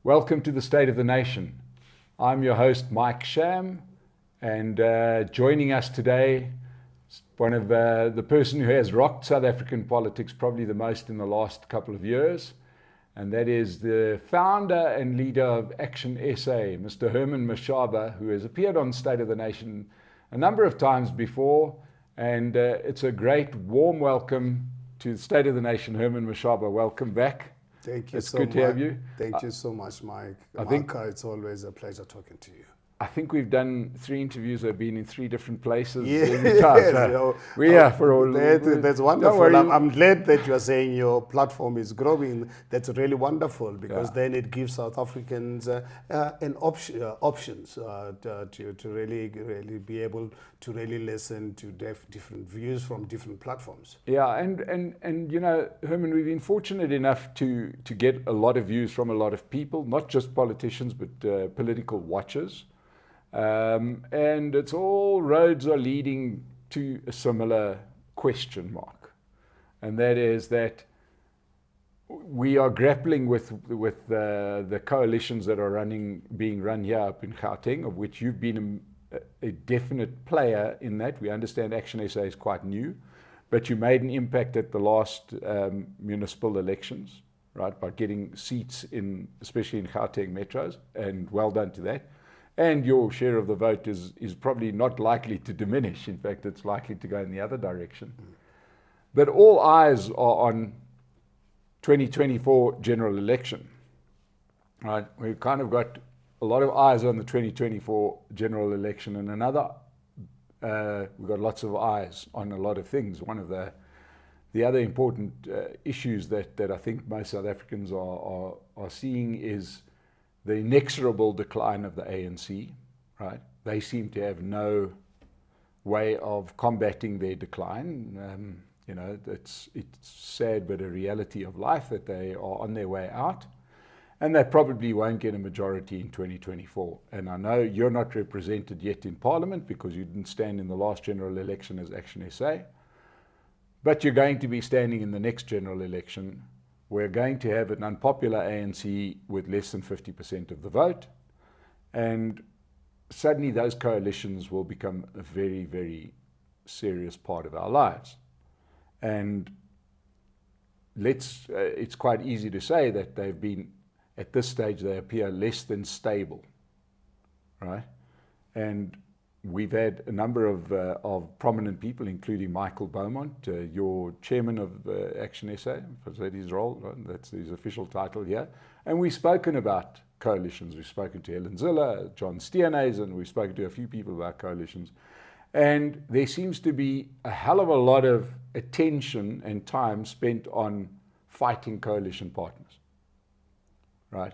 Welcome to the State of the Nation. I'm your host, Mike Sham, and joining us today, one of the person who has rocked South African politics probably the most in the last couple of years, and that is the founder and leader of Action SA, Mr. Herman Mashaba, who has appeared on State of the Nation a number of times before, and it's a great warm welcome to the State of the Nation. Herman Mashaba, welcome back. Thank you It's so good much. to have you. Thank you so much, Mike. I think it's always a pleasure talking to you. I think we've done 3 interviews. I've been in 3 different places Yes, every time. we are for all. That's Don't wonderful. worry. I'm glad that you are saying your platform is growing. That's really wonderful because then it gives South Africans options to really be able to really listen to different views from different platforms. Yeah, and you know, Herman, we've been fortunate enough to get a lot of views from a lot of people, not just politicians, but political watchers. And it's all roads are leading to a similar question mark, and that is that we are grappling with the coalitions that are being run here up in Gauteng, of which you've been a definite player in that. We understand Action SA is quite new, but you made an impact at the last municipal elections, right, by getting seats in, especially in Gauteng metros, and well done to that. And your share of the vote is probably not likely to diminish. In fact, it's likely to go in the other direction. But all eyes are on 2024 general election. Right? We've kind of got a lot of eyes on the 2024 general election, and we've got lots of eyes on a lot of things. One of the other important issues that I think most South Africans are seeing is the inexorable decline of the ANC, right? They seem to have no way of combating their decline. You know, it's sad, but a reality of life that they are on their way out, and they probably won't get a majority in 2024. And I know you're not represented yet in Parliament because you didn't stand in the last general election as Action SA, but you're going to be standing in the next general election. We're going to have an unpopular ANC with less than 50% of the vote, and suddenly those coalitions will become a very, very serious part of our lives. And it's quite easy to say that they've been, at this stage, they appear less than stable, right? And we've had a number of prominent people, including Michael Beaumont, your chairman of Action SA, was that his role? Right? That's his official title here. And we've spoken about coalitions. We've spoken to Helen Ziller, John Steenhuisen, and we've spoken to a few people about coalitions. And there seems to be a hell of a lot of attention and time spent on fighting coalition partners, right?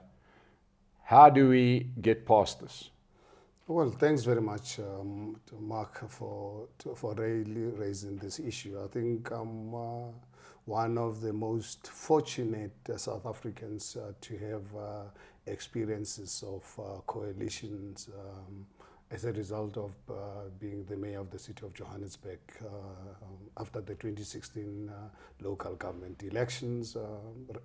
How do we get past this? Well, thanks very much, Mark, for really raising this issue. I think I'm one of the most fortunate South Africans to have experiences of coalitions as a result of being the mayor of the city of Johannesburg after the 2016 local government elections,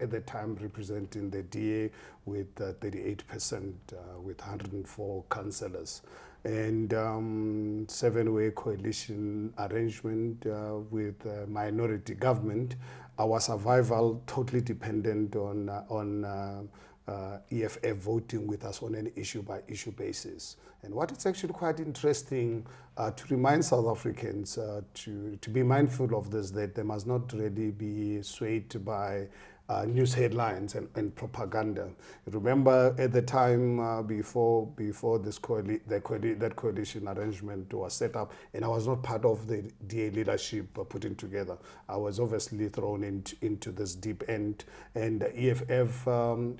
at the time representing the DA with 38%, with 104 councillors, and 7-way coalition arrangement with minority government. Our survival totally dependent on EFF voting with us on an issue-by-issue basis. And what is actually quite interesting to remind South Africans to be mindful of this, that they must not really be swayed by news headlines and propaganda. Remember, at the time before this that coalition arrangement was set up, and I was not part of the DA leadership putting together. I was obviously thrown into this deep end, and the EFF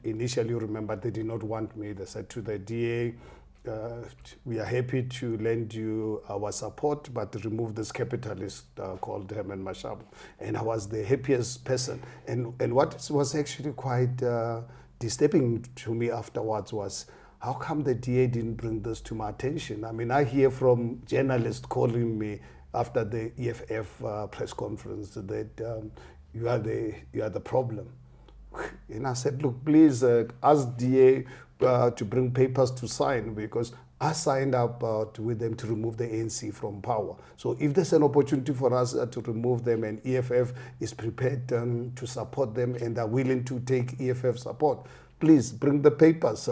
initially, remember, they did not want me. They said to the DA, we are happy to lend you our support, but remove this capitalist called Herman Mashaba. And I was the happiest person. And what was actually quite disturbing to me afterwards was, how come the DA didn't bring this to my attention? I mean, I hear from journalists calling me after the EFF press conference that you are the problem. And I said, look, please ask DA to bring papers to sign, because I signed up with them to remove the ANC from power. So if there's an opportunity for us to remove them, and EFF is prepared to support them and are willing to take EFF support, please bring the papers.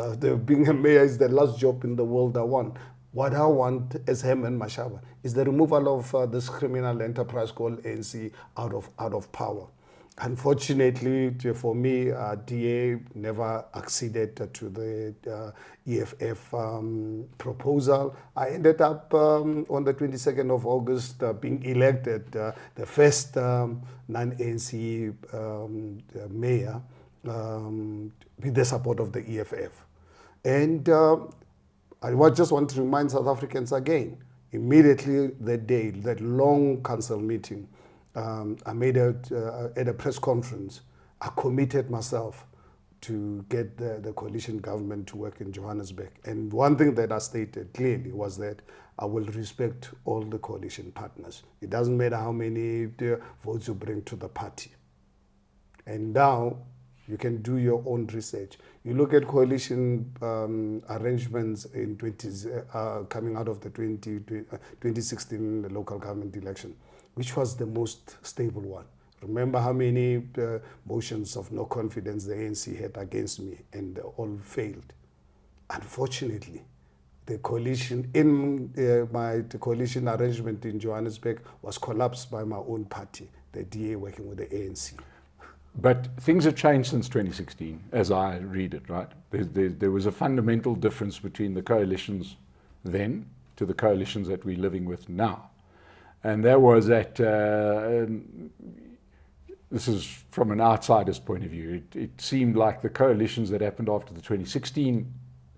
Being a mayor is the last job in the world I want. What I want as Herman Mashaba is the removal of this criminal enterprise called ANC out of power. Unfortunately for me, DA never acceded to the EFF proposal. I ended up on the 22nd of August being elected the first non-ANC mayor with the support of the EFF. And I just want to remind South Africans again, immediately that day, that long council meeting, I made at a press conference, I committed myself to get the coalition government to work in Johannesburg. And one thing that I stated clearly was that I will respect all the coalition partners. It doesn't matter how many votes you bring to the party. And now you can do your own research. You look at coalition arrangements in coming out of the 2016 local government election. Which was the most stable one? Remember how many motions of no confidence the ANC had against me, and all failed. Unfortunately, the coalition the coalition arrangement in Johannesburg was collapsed by my own party, the DA working with the ANC. But things have changed since 2016, as I read it, right? There was a fundamental difference between the coalitions then to the coalitions that we're living with now. And that was that, this is from an outsider's point of view, it seemed like the coalitions that happened after the 2016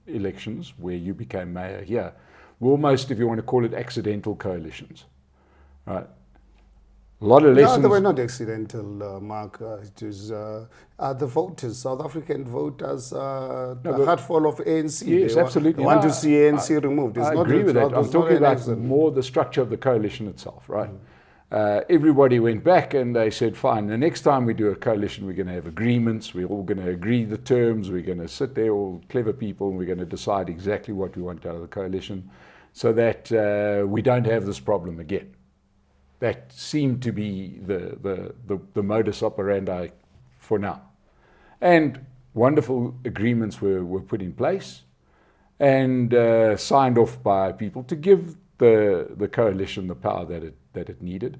elections, where you became mayor here, were almost, if you want to call it, accidental coalitions, right? A lot of lessons. No, they were not accidental, Mark. It is the voters, South African voters, a heart full of ANC. Yes, absolutely. They want to see ANC removed. I agree with that. I'm talking about more the structure of the coalition itself, right? Everybody went back and they said, fine, the next time we do a coalition, we're going to have agreements. We're all going to agree the terms. We're going to sit there, all clever people, and we're going to decide exactly what we want out of the coalition so that we don't have this problem again. That seemed to be the modus operandi for now. And wonderful agreements were put in place and signed off by people to give the coalition the power that it needed.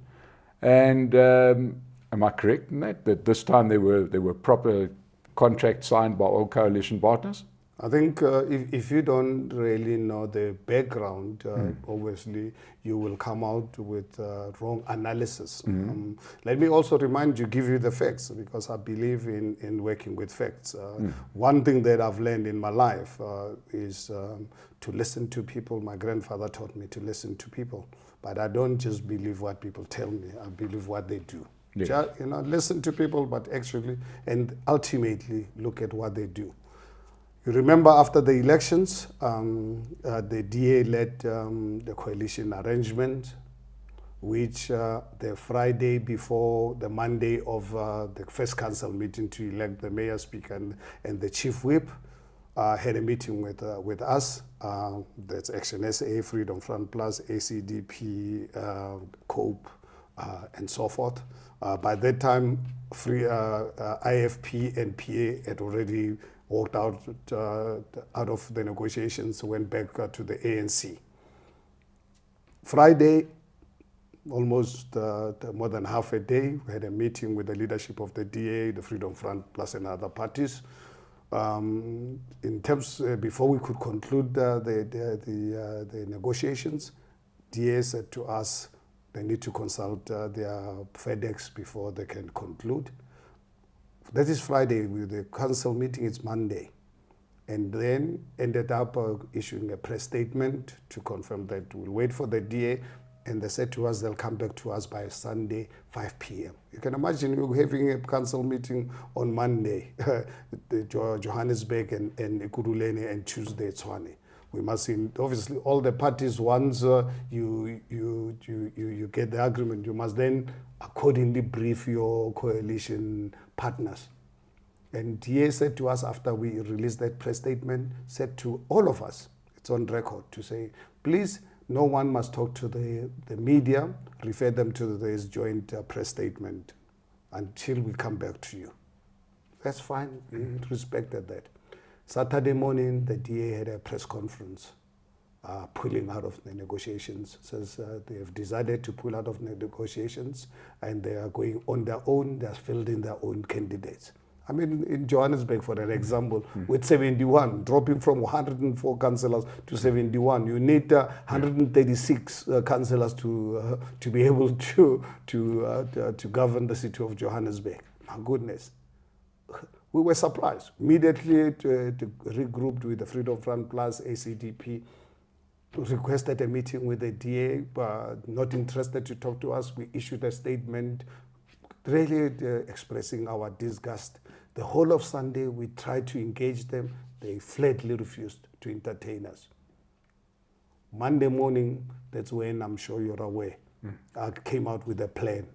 And am I correct in that this time there were proper contracts signed by all coalition partners? I think if you don't really know the background, obviously you will come out with wrong analysis. Let me also give you the facts, because I believe in working with facts. One thing that I've learned in my life is to listen to people. My grandfather taught me to listen to people, but I don't just believe what people tell me. I believe what they do. Yeah. Listen to people, but actually and ultimately look at what they do. You remember after the elections, the DA led the coalition arrangement, which the Friday before the Monday of the first council meeting to elect the mayor, speaker, and the chief whip, had a meeting with us. That's Action SA, Freedom Front Plus, ACDP, COPE, and so forth. By that time, IFP and PA had already walked out of the negotiations, went back to the ANC. Friday, almost more than half a day, we had a meeting with the leadership of the DA, the Freedom Front Plus, and other parties. In terms, before we could conclude the negotiations, DA said to us they need to consult their FedEx before they can conclude. That is Friday. With the council meeting, it's Monday. And then ended up issuing a press statement to confirm that we'll wait for the DA. And they said to us they'll come back to us by Sunday, 5 p.m. You can imagine you're having a council meeting on Monday, Johannesburg and Ekhuruleni and Tuesday, Tshwane. We must see, obviously, all the parties, once you get the agreement, you must then accordingly brief your coalition partners. And DA said to us after we released that press statement, said to all of us, it's on record, to say, please, no one must talk to the media, refer them to this joint press statement until we come back to you. That's fine, we respected that. Saturday morning, the DA had a press conference pulling out of the negotiations. Says they have decided to pull out of the negotiations and they are going on their own, they are fielding their own candidates. I mean, in Johannesburg, for an example, with 71, dropping from 104 councillors to 71, you need 136 councillors to be able to govern the city of Johannesburg. My goodness. We were surprised. Immediately regrouped with the Freedom Front Plus, ACDP, requested a meeting with the DA, not interested to talk to us. We issued a statement really expressing our disgust. The whole of Sunday, we tried to engage them. They flatly refused to entertain us. Monday morning, that's when, I'm sure you're aware, I came out with a plan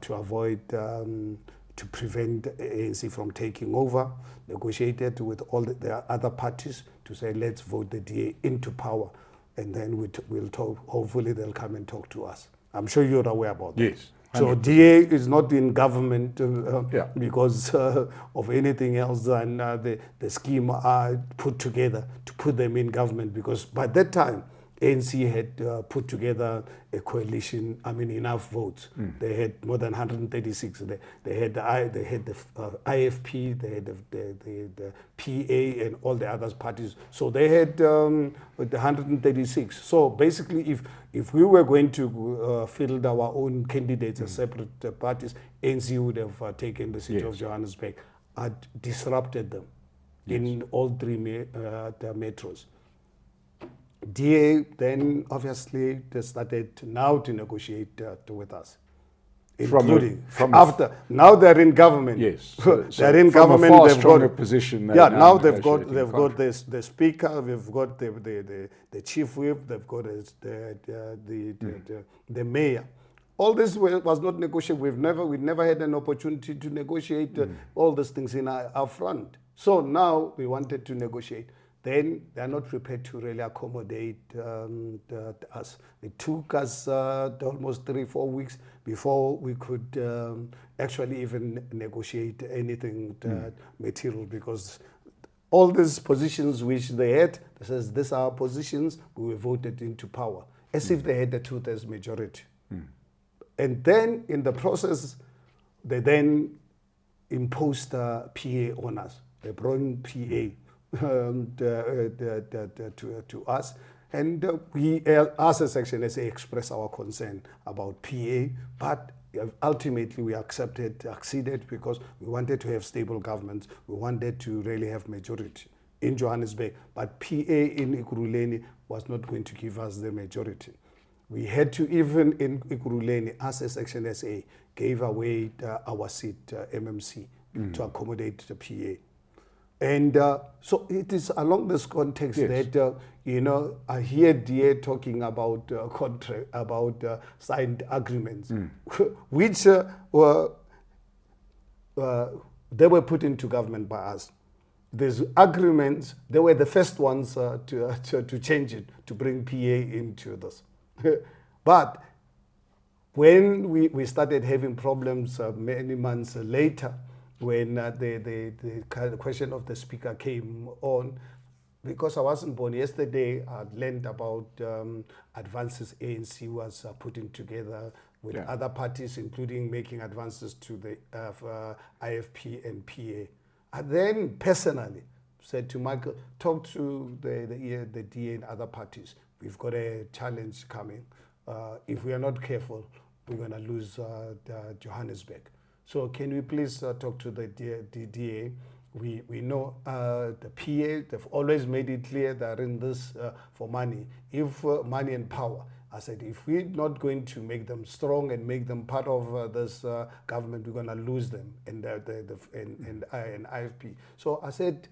to avoid, to prevent ANC from taking over, negotiated with all the other parties to say, let's vote the DA into power. And then we'll talk, hopefully they'll come and talk to us. I'm sure you're aware about that. Yes. 100%. So DA is not in government because of anything else than the scheme put together to put them in government, because by that time ANC had put together a coalition, I mean enough votes. They had more than 136. They had the IFP, they had the PA and all the other parties. So they had 136. So basically if we were going to field our own candidates as separate parties, ANC would have taken the city of Johannesburg, had disrupted them in all three the metros. DA then obviously they started now to negotiate with us, including after now they're in government. Yes, they're in government. They've got a position. Now they've got the speaker, we've got the chief whip, they've got the mayor. All this was not negotiated. We never had an opportunity to negotiate all these things in our front. So now we wanted to negotiate. Then they are not prepared to really accommodate us. It took us almost 3-4 weeks before we could actually even negotiate anything material, because all these positions which they had, they says these are our positions, we were voted into power, as if they had a 2/3 majority. And then in the process, they then imposed PA on us. They brought in PA to us, and we, as a section, let's say, express our concern about PA, but ultimately we acceded because we wanted to have stable governments. We wanted to really have majority in Johannesburg, but PA in Ekhuruleni was not going to give us the majority. We had to, even in Ekhuruleni, as a section SA, gave away our seat, MMC, to accommodate the PA. And so it is along this context that, I hear DA talking about signed agreements, which they were put into government by us. These agreements, they were the first ones to change it, to bring PA into this. But when we started having problems many months later, when the question of the speaker came on, because I wasn't born yesterday, I learned about advances ANC was putting together with other parties, including making advances to the IFP and PA. I then personally said to Michael, talk to the DA and other parties. We've got a challenge coming. If we are not careful, we're going to lose Johannesburg. So can we please talk to the DA? We know the PA, they've always made it clear they're in this for money. If money and power, I said, if we're not going to make them strong and make them part of this government, we're going to lose them and IFP. So I said,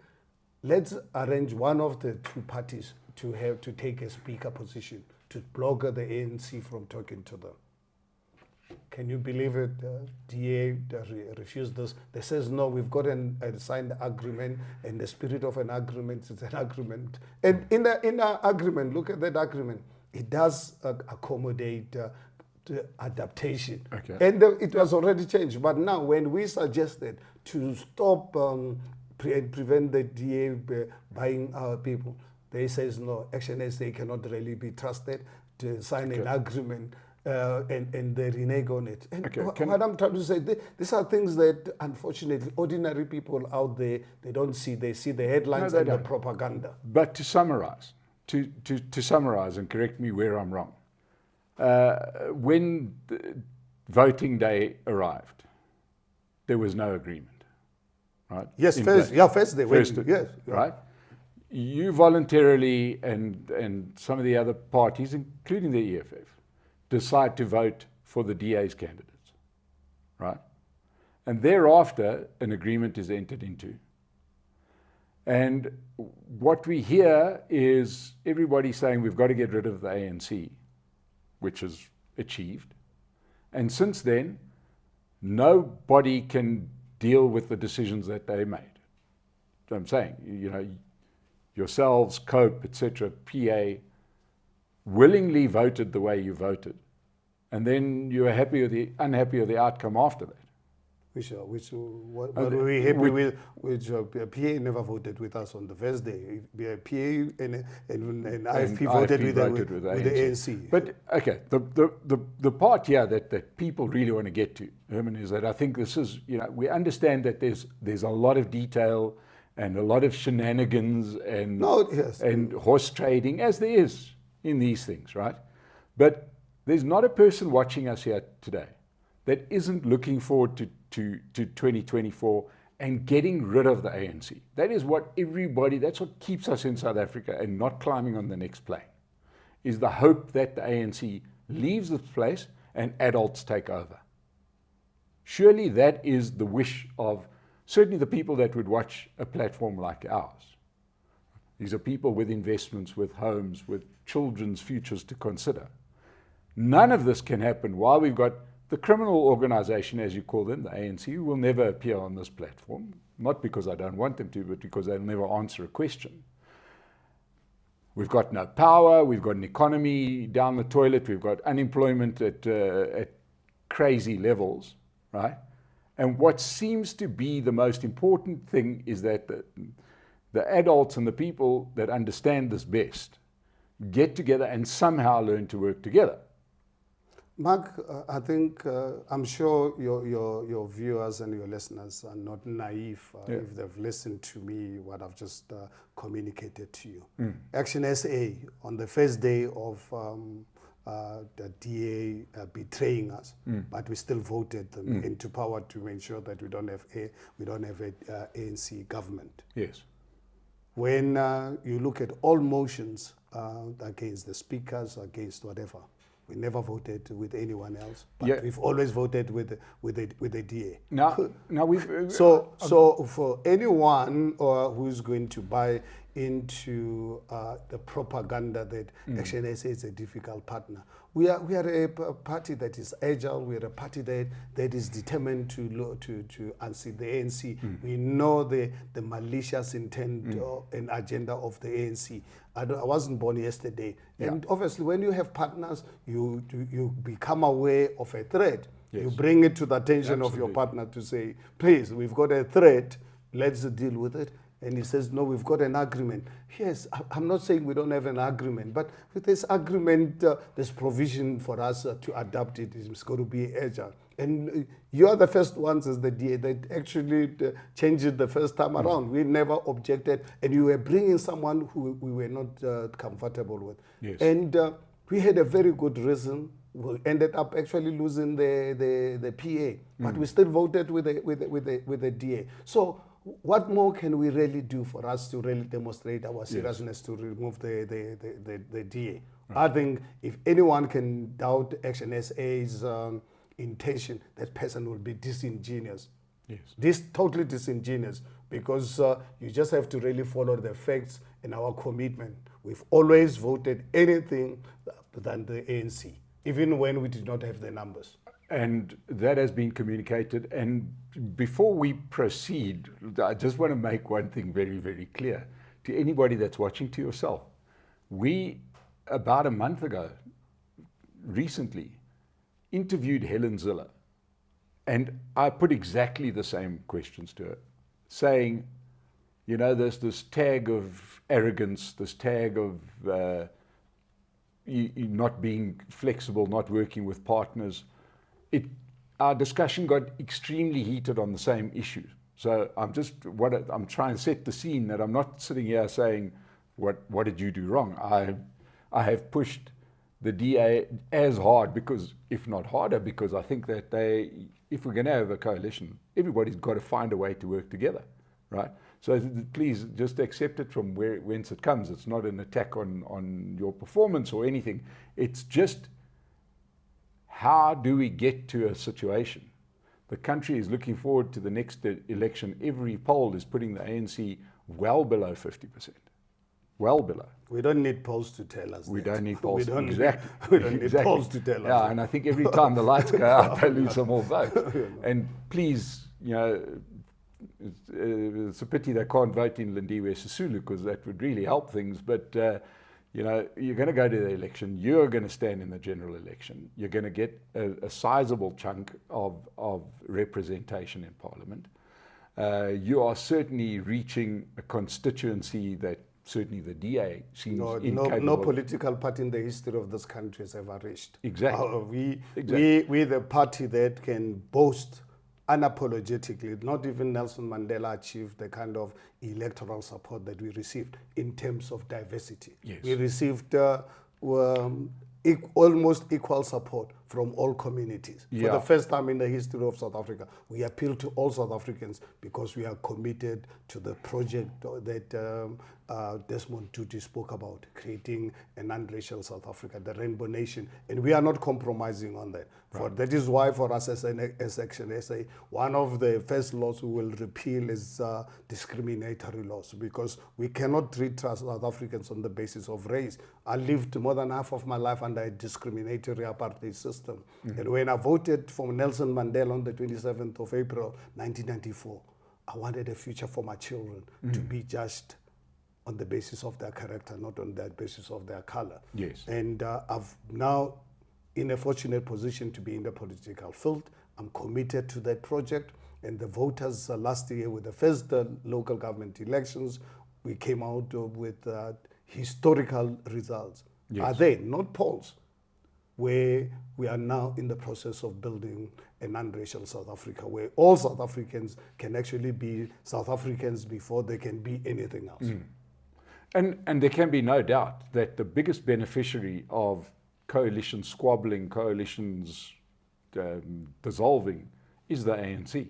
let's arrange one of the two parties to take a speaker position to block the ANC from talking to them. Can you believe it? DA refused this. They says, no, we've got a signed agreement, and the spirit of an agreement is an agreement. And in the agreement, look at that agreement, it does accommodate the adaptation. Okay. And it was already changed. But now when we suggested to stop and prevent the DA buying our people, they says, no, Action SA cannot really be trusted to sign an agreement. And they renege on it. And what I'm trying to say, these are things that, unfortunately, ordinary people out there, they don't see. They see the headlines and the propaganda. But to summarize, to summarize and correct me where I'm wrong, when voting day arrived, there was no agreement, right? Yes, first day. Yes, right? You voluntarily and some of the other parties, including the EFF, decide to vote for the DA's candidates, right? And thereafter, an agreement is entered into. And what we hear is everybody saying we've got to get rid of the ANC, which is achieved. And since then, nobody can deal with the decisions that they made. So I'm saying, you know, yourselves, COPE, etc., PA, willingly voted the way you voted, and then you were happy or unhappy with the outcome after that. What were we happy with? Which PA never voted with us on the first day. PA and IFP voted with the ANC. But okay, the part here that people really want to get to, Herman, is that I think this is, you know, we understand that there's a lot of detail and a lot of shenanigans and and horse trading, as there is in these things, right? But there's not a person watching us here today that isn't looking forward to 2024 and getting rid of the ANC. That is what that's what keeps us in South Africa and not climbing on the next plane, is the hope that the ANC leaves this place and adults take over. Surely that is the wish of certainly the people that would watch a platform like ours. These are people with investments, with homes, with children's futures to consider. None of this can happen while we've got the criminal organization, as you call them, the ANC, who will never appear on this platform, not because I don't want them to, but because they'll never answer a question. We've got no power, we've got an economy down the toilet, we've got unemployment at crazy levels, right? And what seems to be the most important thing is that the adults and the people that understand this best get together and somehow learn to work together. Mark, I think, I'm sure your viewers and your listeners are not naive if they've listened to me, what I've just communicated to you. Action SA, on the first day of the DA betraying us, but we still voted them into power to ensure that we don't have a ANC government. Yes. When you look at all motions against the speakers, against whatever, we never voted with anyone else, but we've always voted with the DA. Now we've so for anyone who's going to buy into the propaganda that Action SA is a difficult partner, we are a party that is agile. We are a party that is determined to unseat the ANC. We know the malicious intent and agenda of the ANC. I wasn't born yesterday, and obviously, when you have partners, you become aware of a threat. Yes. You bring it to the attention of your partner to say, please, we've got a threat. Let's deal with it. And he says, no, we've got an agreement. Yes, I'm not saying we don't have an agreement, but with this agreement, there's provision for us to adapt it. It's going to be agile. And you are the first ones as the DA that actually changed it the first time around. We never objected. And you were bringing someone who we were not comfortable with. Yes. And we had a very good reason. We ended up actually losing the PA, but we still voted with the DA. So what more can we really do for us to really demonstrate our seriousness to remove the DA? Right. I think if anyone can doubt Action SA's intention, that person will be disingenuous. Yes. This totally disingenuous, because you just have to really follow the facts and our commitment. We've always voted anything than the ANC, even when we did not have the numbers. And that has been communicated. And before we proceed, I just want to make one thing very, very clear to anybody that's watching, to yourself. We, about a month ago, recently, interviewed Helen Ziller. And I put exactly the same questions to her, saying, you know, there's this tag of arrogance, this tag of you not being flexible, not working with partners. Our discussion got extremely heated on the same issues. So I'm trying to set the scene that I'm not sitting here saying, what did you do wrong? I have pushed the DA as hard, because, if not harder, because I think that if we're going to have a coalition, everybody's got to find a way to work together, right? So please just accept it from whence it comes. It's not an attack on your performance or anything. It's just, how do we get to a situation? The country is looking forward to the next election. Every poll is putting the ANC well below 50%. Well below. We don't need polls to tell us We that. don't need polls. Exactly. We don't need polls to tell us. Yeah, and I think every time the lights go out, they lose some more votes. And please, you know, it's a pity they can't vote in Lindiwe Sisulu, because that would really help things. But you know, you're going to go to the election. You're going to stand in the general election. You're going to get a sizable chunk of representation in Parliament. You are certainly reaching a constituency that certainly the DA seems incapable. No political party in the history of this country has ever reached. Exactly. We the party that can boast unapologetically. Not even Nelson Mandela achieved the kind of electoral support that we received in terms of diversity. Yes. We received almost equal support from all communities. For the first time in the history of South Africa, we appeal to all South Africans because we are committed to the project that Desmond Tutu spoke about, creating a non-racial South Africa, the Rainbow Nation, and we are not compromising on that. Right. That is why for us as Action SA, one of the first laws we will repeal is discriminatory laws, because we cannot treat South Africans on the basis of race. I lived more than half of my life under a discriminatory apartheid system. Mm-hmm. And when I voted for Nelson Mandela on the 27th of April, 1994, I wanted a future for my children to be judged on the basis of their character, not on the basis of their color. Yes. And I've now in a fortunate position to be in the political field. I'm committed to that project. And the voters last year, with the first local government elections, we came out with historical results. Yes. Are they? Not polls. Where we are now in the process of building a non-racial South Africa, where all South Africans can actually be South Africans before they can be anything else. And there can be no doubt that the biggest beneficiary of coalitions squabbling, coalitions dissolving, is the ANC.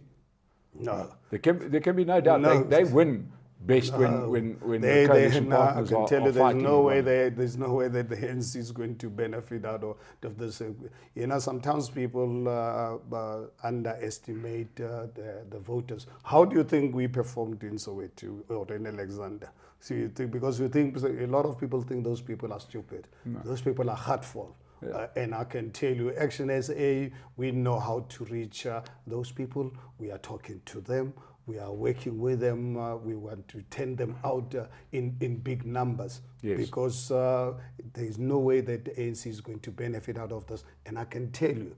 No. There can be no doubt. No. They win best when the coalition partners are fighting. There's no way that the ANC is going to benefit out of this. You know, sometimes people underestimate the voters. How do you think we performed in Soweto or in Alexander? So you think, because you think a lot of people think those people are stupid. No. Those people are hurtful. Yeah. And I can tell you, Action SA, we know how to reach those people. We are talking to them. We are working with them. We want to turn them out in big numbers. Yes. Because there is no way that the ANC is going to benefit out of this. And I can tell you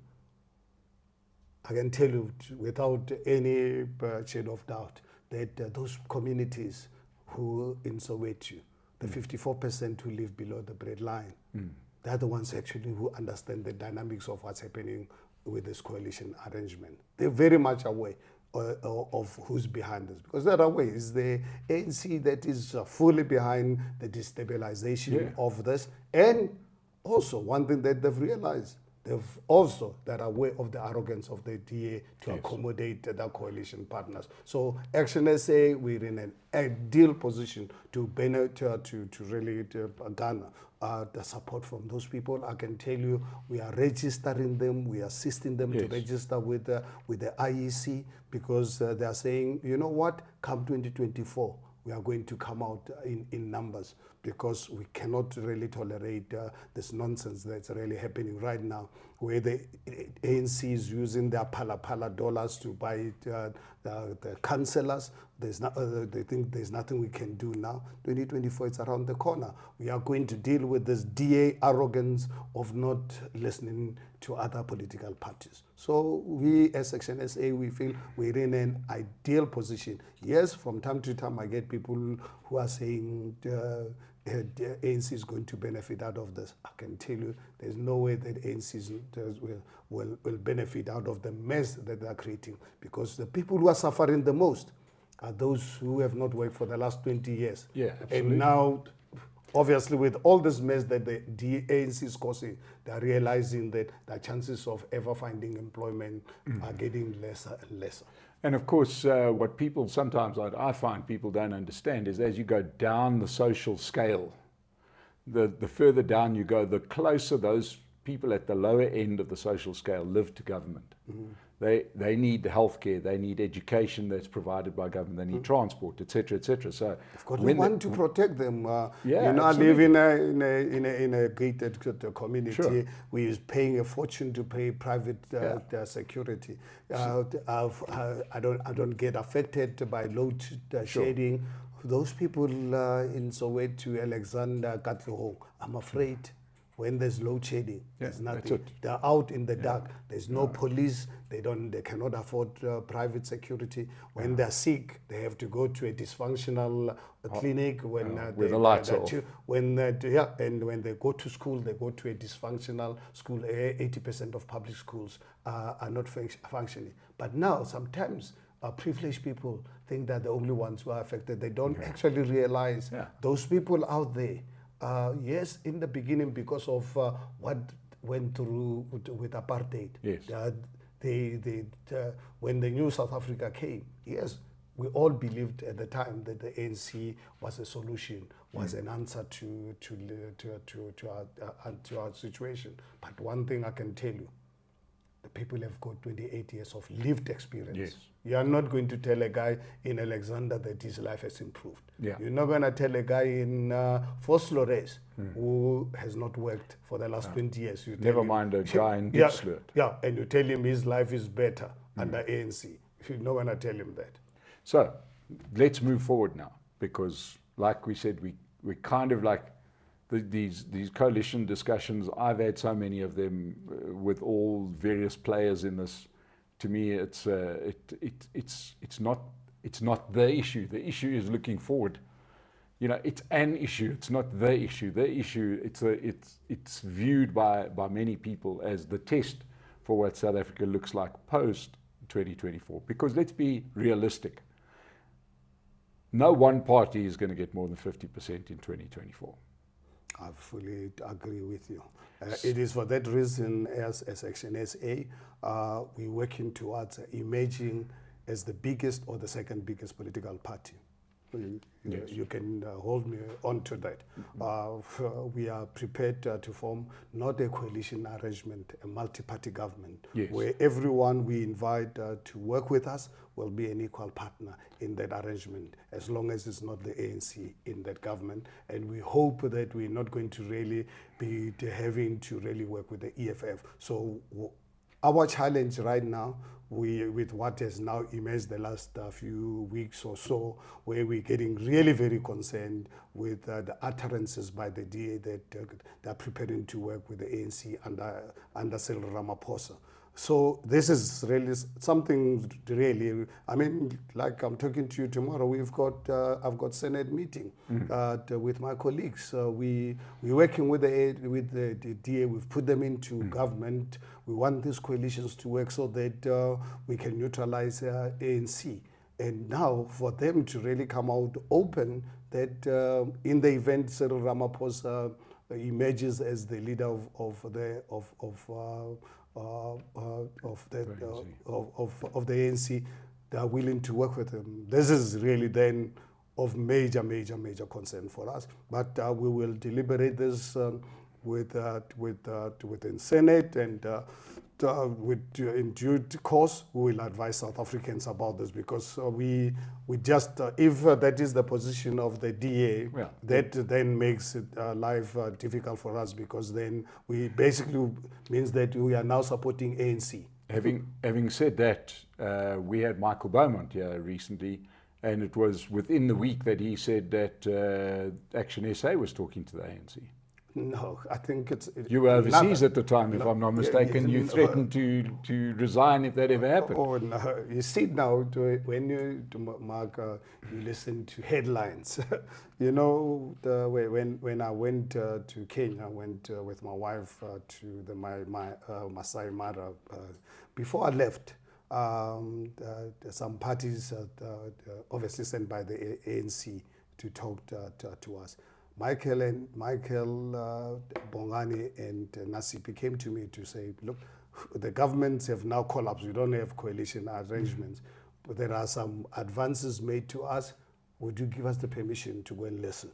without any shade of doubt that those communities who in Soweto, the 54% who live below the breadline, they're the ones actually who understand the dynamics of what's happening with this coalition arrangement. They're very much aware of who's behind this, because the other way is the ANC that is fully behind the destabilization of this. And also one thing that they've realized, they're aware of the arrogance of the DA to accommodate their coalition partners. So Action SA, we're in an ideal position to really garner the support from those people. I can tell you, we are registering them, we are assisting them to register with the IEC, because they are saying, you know what, come 2024, we are going to come out in numbers. because we cannot really tolerate this nonsense that's really happening right now, where the ANC is using their pala dollars to buy the councillors. They think there's nothing we can do now. 2024 is around the corner. We are going to deal with this DA arrogance of not listening to other political parties. So we as Section SA, we feel we're in an ideal position. Yes, from time to time I get people who are saying the ANC is going to benefit out of this. I can tell you there's no way that ANC will benefit out of the mess that they're creating, because the people who are suffering the most are those who have not worked for the last 20 years. Yeah, absolutely. And now, obviously, with all this mess that the ANC is causing, they're realizing that the chances of ever finding employment are getting lesser and lesser. And of course, what people sometimes, I find people don't understand, is as you go down the social scale, the further down you go, the closer those people at the lower end of the social scale live to government. They need healthcare, they need education that's provided by government, they need transport, etc., etc. So, of course, we want to protect them. Yeah, I live in a gated community. Sure. We is paying a fortune to pay private security. I don't get affected by load shedding. Those people in Soweto, Alexander, Katloho, I'm afraid. When there's load shedding, there's nothing. They're out in the dark. There's no police. They cannot afford private security. When they're sick, they have to go to a dysfunctional clinic. When with the lights off. And when they go to school, they go to a dysfunctional school. 80% of public schools are not functioning. But now, sometimes privileged people think that the only ones who are affected. They don't actually realize those people out there. Yes, in the beginning, because of what went through with apartheid, when the new South Africa came, yes, we all believed at the time that the ANC was a solution, was an answer to our situation. But one thing I can tell you, the people have got 28 years of lived experience. Yes. You are not going to tell a guy in Alexander that his life has improved. Yeah. You're not going to tell a guy in Vosloorus who has not worked for the last 20 years. You Never mind a guy in Diepsloot. Yeah, and you tell him his life is better under ANC. You're not going to tell him that. So let's move forward now, because like we said, we kind of like these coalition discussions. I've had so many of them with all various players in this. To me, it's not the issue. The issue is looking forward. You know, it's an issue. It's not the issue. The issue, it's viewed by many people as the test for what South Africa looks like post 2024. Because let's be realistic. No one party is going to get more than 50% in 2024. I fully agree with you. It is for that reason, as Section SA, we're working towards emerging as the biggest or the second biggest political party. You can hold me on to that. We are prepared to form not a coalition arrangement, a multi-party government, where everyone we invite to work with us will be an equal partner in that arrangement, as long as it's not the ANC in that government. And we hope that we're not going to really be having to really work with the EFF. So our challenge right now, with what has now emerged the last few weeks or so, where we're getting really very concerned with the utterances by the DA that they're preparing to work with the ANC under Cyril Ramaphosa. So this is really something really, I mean, like I'm talking to you tomorrow, I've got Senate meeting with my colleagues. We're working with the DA, we've put them into government. We want these coalitions to work so that we can neutralize ANC. And now for them to really come out open that in the event Cyril Ramaphosa emerges as the leader of the ANC, they are willing to work with him. This is really then of major concern for us. But we will deliberate this within Senate, and in due course, we will advise South Africans about this, because we just, if that is the position of the DA, Yeah. that then makes it, life difficult for us, because then we basically means that we are now supporting ANC. Having said that, we had Michael Beaumont here recently, and it was within the week that he said that Action SA was talking to the ANC. No, I think it's... You were overseas at the time, if I'm not mistaken. You no, threatened to resign if that ever happened. Oh, no. You see now, when you, Mark, you listen to headlines. You know, when I went to Kenya, I went with my wife to the Masai Mara. Before I left, some parties obviously sent by the ANC to talk to us. Michael Bongani and Nasipi came to me to say, look, the governments have now collapsed. We don't have coalition arrangements, but there are some advances made to us. Would you give us the permission to go and listen?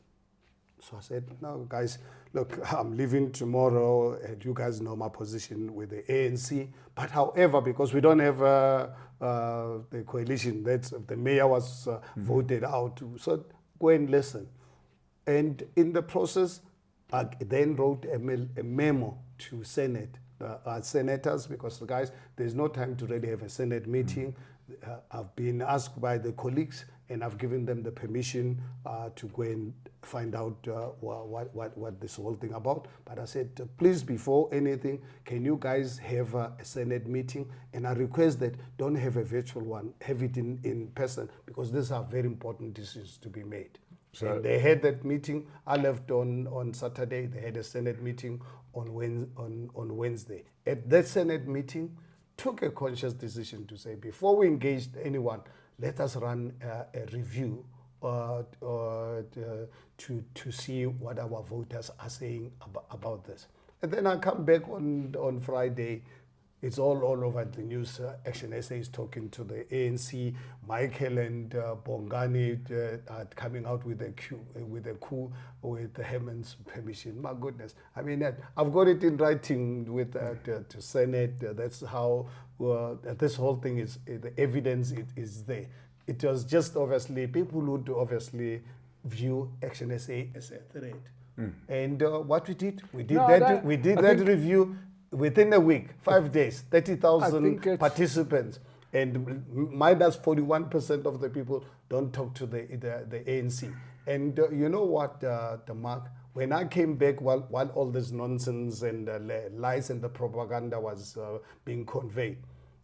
So I said, no, guys, look, I'm leaving tomorrow, and you guys know my position with the ANC. But however, because we don't have the coalition, that's the mayor was voted out, so go and listen. And in the process, I then wrote a memo to Senate, senators, because guys, there's no time to really have a Senate meeting. I've been asked by the colleagues, and I've given them the permission to go and find out what this whole thing about. But I said, please, before anything, can you guys have a Senate meeting? And I request that don't have a virtual one, have it in person, because these are very important decisions to be made. So, and they had that meeting. I left on Saturday. They had a Senate meeting on Wednesday. At that Senate meeting, took a conscious decision to say, before we engage anyone, let us run a review to see what our voters are saying about this. And then I come back on Friday. It's all over the news. Action SA is talking to the ANC. Michael and Bongani are coming out with a coup with Herman's permission. My goodness. I mean, I've got it in writing with to Senate. That's how this whole thing is. The evidence is there. It was just obviously people would obviously view Action SA as a threat. And what we did that review. Within a week, 5 days, 30,000 participants, and minus 41% of the people don't talk to the ANC. And you know what, Mark, when I came back while all this nonsense and lies and the propaganda was being conveyed,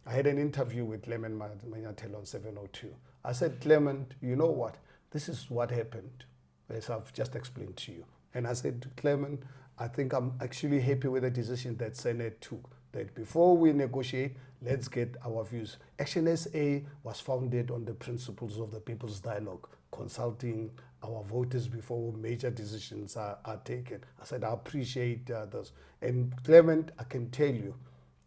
I had an interview with Clement Manyathelo on 702. I said, Clement, you know what? This is what happened, as I've just explained to you. And I said to Clement, I think I'm actually happy with the decision that Senate took, that before we negotiate, let's get our views. Action SA was founded on the principles of the People's Dialogue, consulting our voters before major decisions are taken. I said, I appreciate this. And Clement, I can tell you,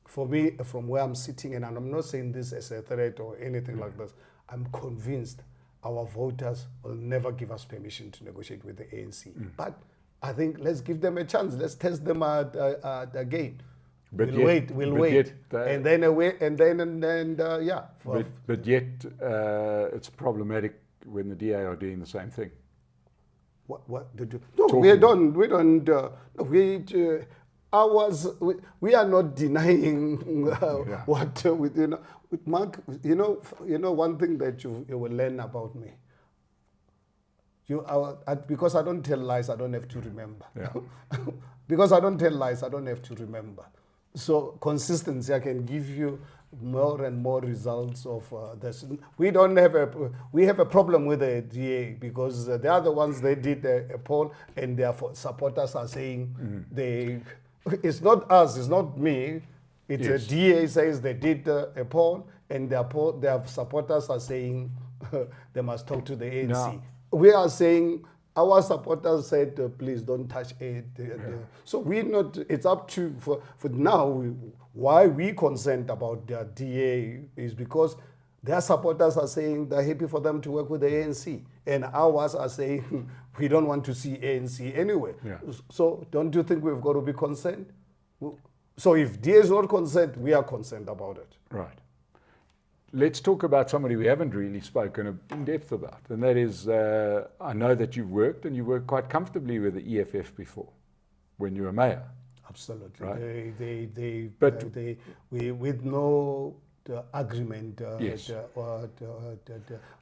for me, from where I'm sitting, and I'm not saying this as a threat or anything like this, I'm convinced our voters will never give us permission to negotiate with the ANC. But I think let's give them a chance. Let's test them again. But we'll wait. Yeah. But yet, it's problematic when the DA are doing the same thing. What did you? No, we don't. We are not denying what you know. Mark, you know one thing that you will learn about me. Because I don't tell lies, I don't have to remember. Yeah. Because I don't tell lies, I don't have to remember. So consistency, I can give you more and more results of this. We have a problem with the DA because the other ones, they did a poll and their supporters are saying it's not us, it's not me. It's a DA says they did a poll and their supporters are saying they must talk to the ANC. No. We are saying, our supporters said, please don't touch it. So it's up to, for now, why we concerned about their DA is because their supporters are saying they're happy for them to work with the ANC. And ours are saying, we don't want to see ANC anyway. Yeah. So don't you think we've got to be concerned? So if DA is not concerned, we are concerned about it. Right. Let's talk about somebody we haven't really spoken in depth about, and that is, I know that you've worked, and you worked quite comfortably with the EFF before, when you were mayor. Absolutely. Right. We with no agreement, Yes.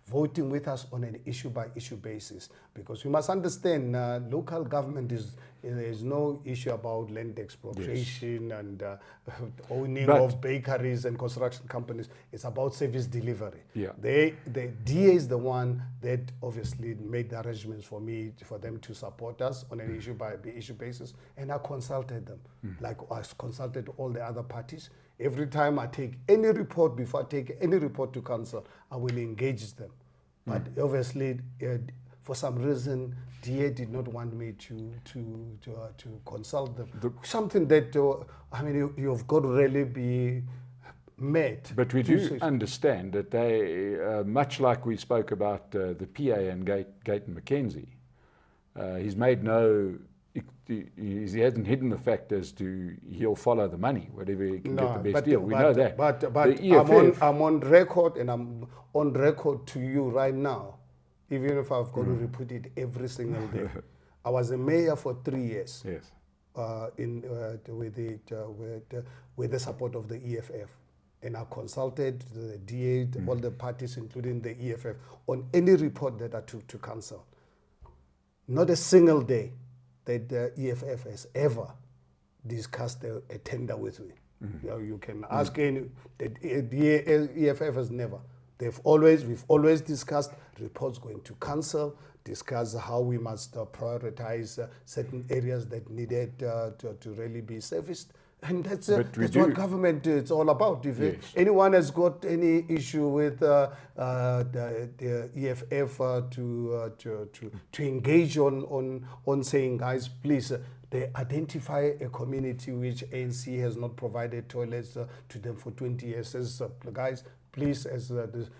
voting with us on an issue-by-issue basis, because we must understand local government there is no issue about land expropriation and owning of bakeries and construction companies. It's about service delivery. Yeah. The DA is the one that obviously made the arrangements for them to support us on an issue-by-issue basis, and I consulted them, like I consulted all the other parties. Every time I take any report, before I take any report to council, I will engage them. But obviously, for some reason, DA did not want me to consult them. Something that, I mean, you've got to really be met. But we do understand that they, much like we spoke about the PA and Gayton McKenzie, he's made no... He hasn't hidden the fact as to he'll follow the money, whatever he can get the best deal. We know that. But EFF, I'm on record, and I'm on record to you right now, even if I've got to repeat it every single day. I was a mayor for 3 years. Yes. With the support of the EFF. And I consulted the DA, all the parties, including the EFF, on any report that I took to council. Not a single day that the EFF has ever discussed a tender with me. You can ask any, the EFF has never. We've always discussed reports going to council, discuss how we must prioritize certain areas that needed to really be serviced. And that's what government is all about. If anyone has got any issue with the EFF to engage on saying, guys, please, they identify a community which ANC has not provided toilets to them for 20 years. Says, guys, please,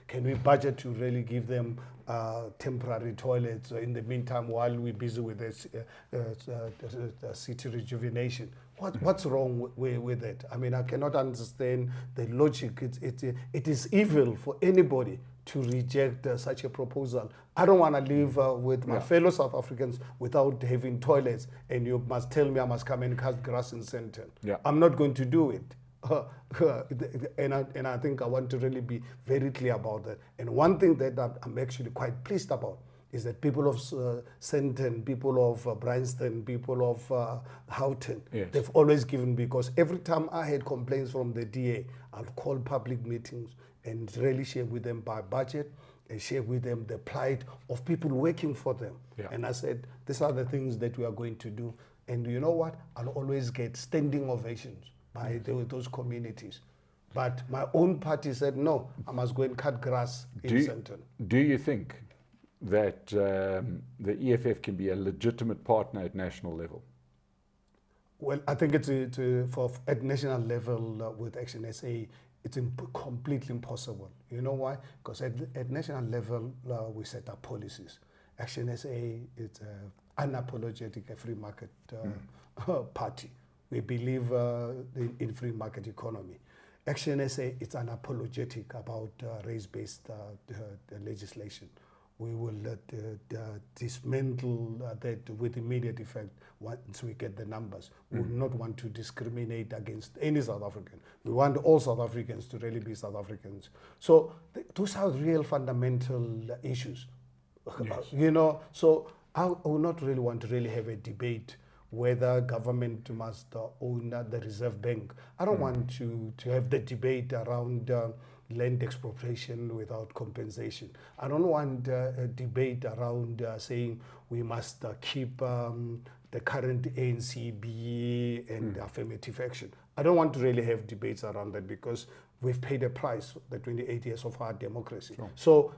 can we budget to really give them temporary toilets in the meantime while we're busy with this city rejuvenation? What's wrong with it? I mean, I cannot understand the logic. It is evil for anybody to reject such a proposal. I don't want to live with my fellow South Africans without having toilets, and you must tell me I must come and cut grass in Sandton. I'm not going to do it. And I think I want to really be very clear about that. And one thing that I'm actually quite pleased about is that people of Sandton, people of Bryanston, people of Houghton, they've always given, because every time I had complaints from the DA, I'll call public meetings and really share with them by budget and share with them the plight of people working for them. And I said, these are the things that we are going to do. And you know what? I'll always get standing ovations by those communities. But my own party said, no, I must go and cut grass in Sandton. Do you think that the EFF can be a legitimate partner at national level? Well, I think it's at national level with Action SA, it's completely impossible. You know why? Because at national level, we set up policies. Action SA is an unapologetic a free market party. We believe in free market economy. Action SA is unapologetic about race-based legislation. We will dismantle that with immediate effect once we get the numbers. We would not want to discriminate against any South African. We want all South Africans to really be South Africans. So those are real fundamental issues. You know, so I would not really want to really have a debate whether government must own the Reserve Bank. I don't want to have the debate around land expropriation without compensation. I don't want a debate around saying we must keep the current ANC BE and affirmative action. I don't want to really have debates around that, because we've paid a price, the 28 years of our democracy. So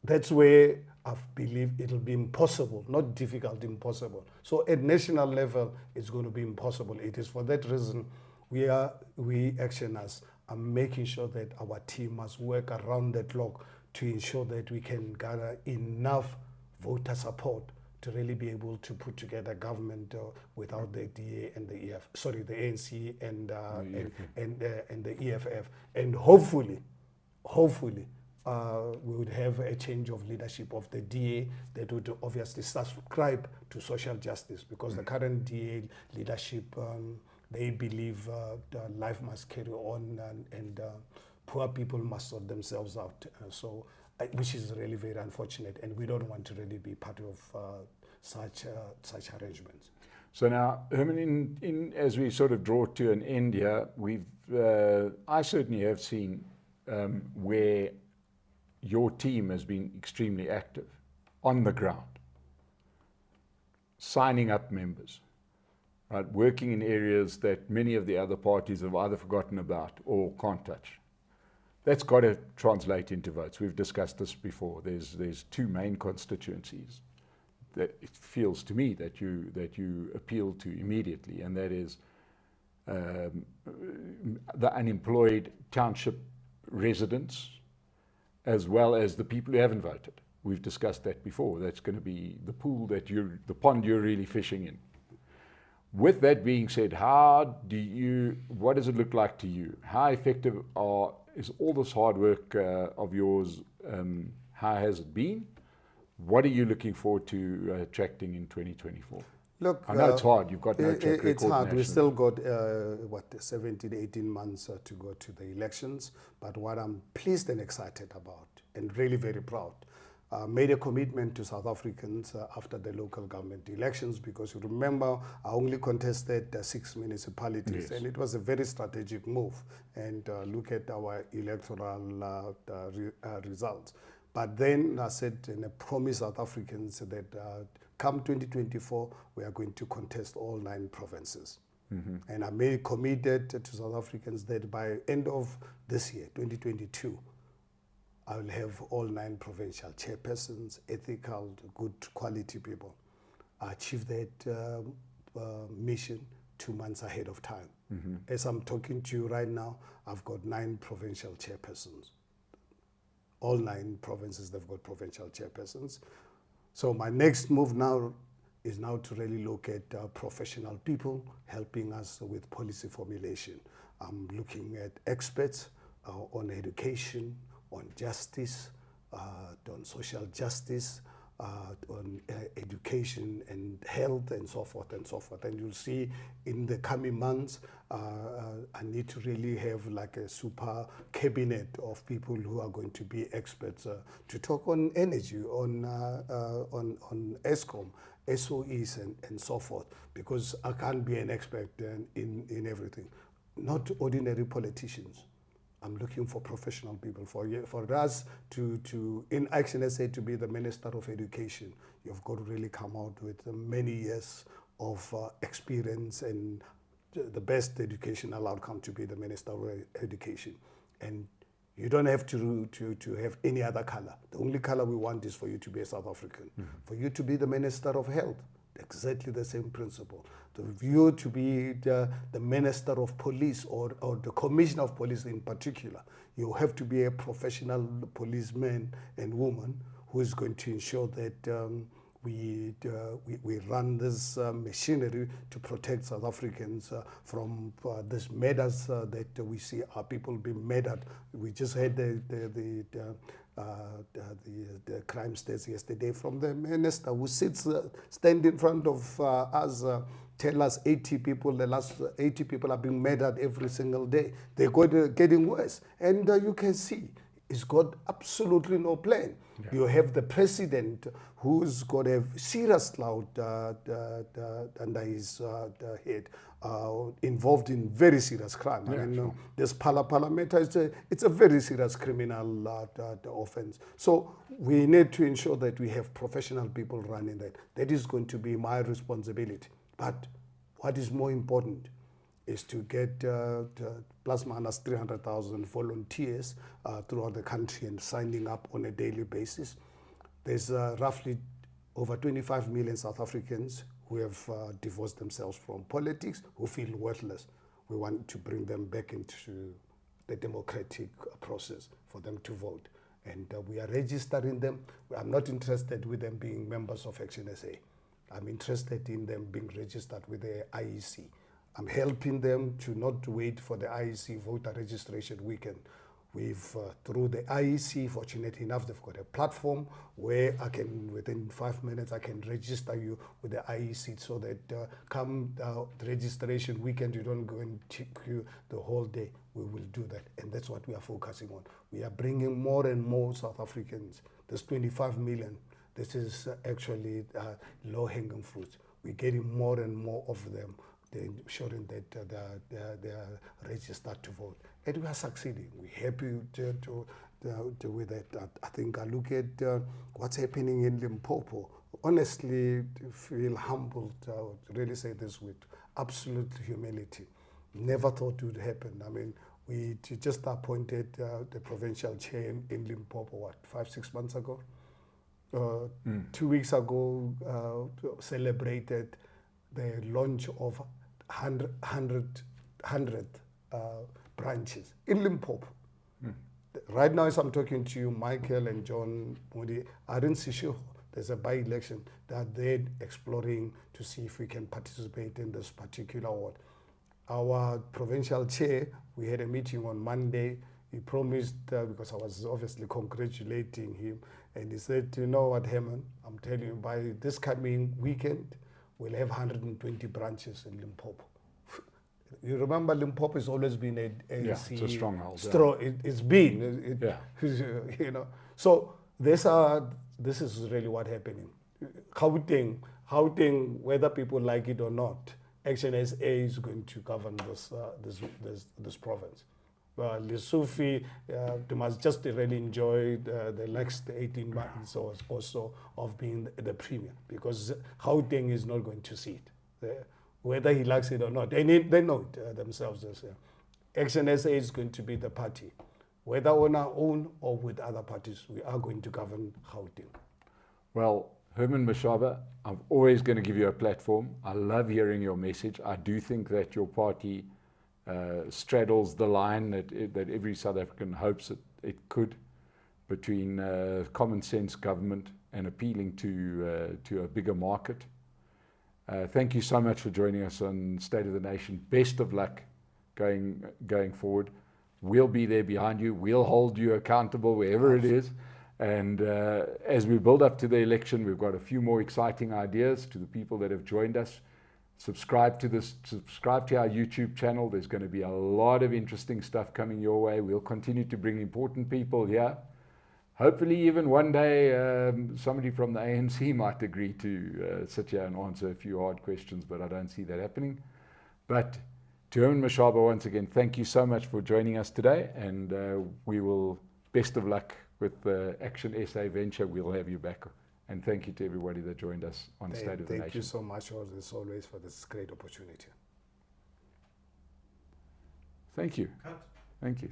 that's where I believe it'll be impossible, not difficult, impossible. So at national level, it's going to be impossible. It is for that reason we actioners are making sure that our team must work around the clock to ensure that we can gather enough voter support to really be able to put together government without the DA and the the ANC and the EFF, and hopefully we would have a change of leadership of the DA that would obviously subscribe to social justice, because the current DA leadership, they believe life must carry on, and poor people must sort themselves out. Which is really very unfortunate, and we don't want to really be part of such arrangements. So now, Herman, as we sort of draw to an end here, I certainly have seen where your team has been extremely active on the ground, signing up members, right, working in areas that many of the other parties have either forgotten about or can't touch. That's got to translate into votes. We've discussed this before. There's two main constituencies that it feels to me that you appeal to immediately, and that is the unemployed township residents, as well as the people who haven't voted. We've discussed that before. That's going to be the pool the pond you're really fishing in. With that being said, what does it look like to you? How effective is all this hard work of yours? How has it been? What are you looking forward to attracting in 2024? Look, I know it's hard. You've got no track record. It's hard. Nationally. We still got 17, 18 months to go to the elections. But what I'm pleased and excited about, and really very proud, made a commitment to South Africans after the local government elections, because you remember I only contested 6 municipalities, yes, and it was a very strategic move. And look at our electoral results. But then I said and I promised South Africans that come 2024, we are going to contest all 9 provinces. Mm-hmm. And I committed to South Africans that by end of this year, 2022, I will have all 9 provincial chairpersons, ethical, good quality people. I achieved that mission 2 months ahead of time. Mm-hmm. As I'm talking to you right now, I've got 9 provincial chairpersons. All 9 provinces, they've got provincial chairpersons. So my next move now is to really look at professional people helping us with policy formulation. I'm looking at experts on education, on justice, on social justice, on education and health, and so forth and so forth. And you'll see in the coming months, I need to really have like a super cabinet of people who are going to be experts to talk on energy, on ESCOM, SOEs, and so forth, because I can't be an expert in everything. Not ordinary politicians. I'm looking for professional people. For us in Action SA to be the Minister of Education, you've got to really come out with many years of experience and the best educational outcome to be the Minister of Education. And you don't have to have any other color. The only color we want is for you to be a South African. Mm-hmm. For you to be the Minister of Health, exactly the same principle. For you to be the Minister of Police or the Commissioner of Police in particular, you have to be a professional policeman and woman who is going to ensure that we run this machinery to protect South Africans from these murders that we see our people being murdered. We just had the crime stats yesterday from the minister who stand in front of us, tell us 80 people, the last 80 people are being murdered every single day. They're getting worse. And you can see it's got absolutely no plan. Yeah. You have the president who's got a serious cloud under his head, involved in very serious crime. Yeah, I mean, sure. This Palameta, it's a very serious criminal offense. So we need to ensure that we have professional people running that. That is going to be my responsibility. But what is more important is to get plus minus 300,000 volunteers throughout the country and signing up on a daily basis. There's roughly over 25 million South Africans who have divorced themselves from politics, who feel worthless. We want to bring them back into the democratic process for them to vote. And we are registering them. I'm not interested with them being members of Action SA. I'm interested in them being registered with the IEC. I'm helping them to not wait for the IEC voter registration weekend. We've, through the IEC, fortunate enough, they've got a platform where I can, within 5 minutes, I can register you with the IEC so that come the registration weekend, you don't go and queue the whole day. We will do that. And that's what we are focusing on. We are bringing more and more South Africans. There's 25 million. This is actually low-hanging fruit. We're getting more and more of them. They're ensuring that they are registered to vote. And we are succeeding. We're happy with that. I think I look at what's happening in Limpopo. Honestly, feel humbled. I would really say this with absolute humility. Never thought it would happen. I mean, we just appointed the provincial chair in Limpopo, 5-6 months ago? 2 weeks ago, celebrated the launch of 100 branches in Limpopo. Right now, as I'm talking to you, Michael and John Moody are in Sisho. There's a by-election that they're exploring to see if we can participate in this particular ward. Our provincial chair, we had a meeting on Monday. He promised, because I was obviously congratulating him, and he said, you know what, Herman, I'm telling you, by this coming weekend, we'll have 120 branches in Limpopo. You remember Limpopo has always been it's a stronghold. It's been, you know. So this is really what happening. Gauteng, whether people like it or not, Action SA is going to govern this province. Well, Lesotho, they must just really enjoy the next 18 months or so of being the premier, because Gauteng is not going to see it, whether he likes it or not. They know it themselves. Action SA is going to be the party. Whether on our own or with other parties, we are going to govern Gauteng. Well, Herman Mashaba, I'm always going to give you a platform. I love hearing your message. I do think that your party straddles the line that every South African hopes it could, between common sense government and appealing to a bigger market. Thank you so much for joining us on State of the Nation. Best of luck going forward. We'll be there behind you. We'll hold you accountable wherever it is. And as we build up to the election, we've got a few more exciting ideas to the people that have joined us. Subscribe to our YouTube channel. There's going to be a lot of interesting stuff coming your way. We'll continue to bring important people here. Hopefully even one day somebody from the ANC might agree to sit here and answer a few hard questions, but I don't see that happening. But to Herman Mashaba, once again, thank you so much for joining us today, and we will, best of luck with the Action SA venture. We'll have you back. And thank you to everybody that joined us on State of the Nation. Thank you so much, as always, for this great opportunity. Thank you. Cut. Thank you.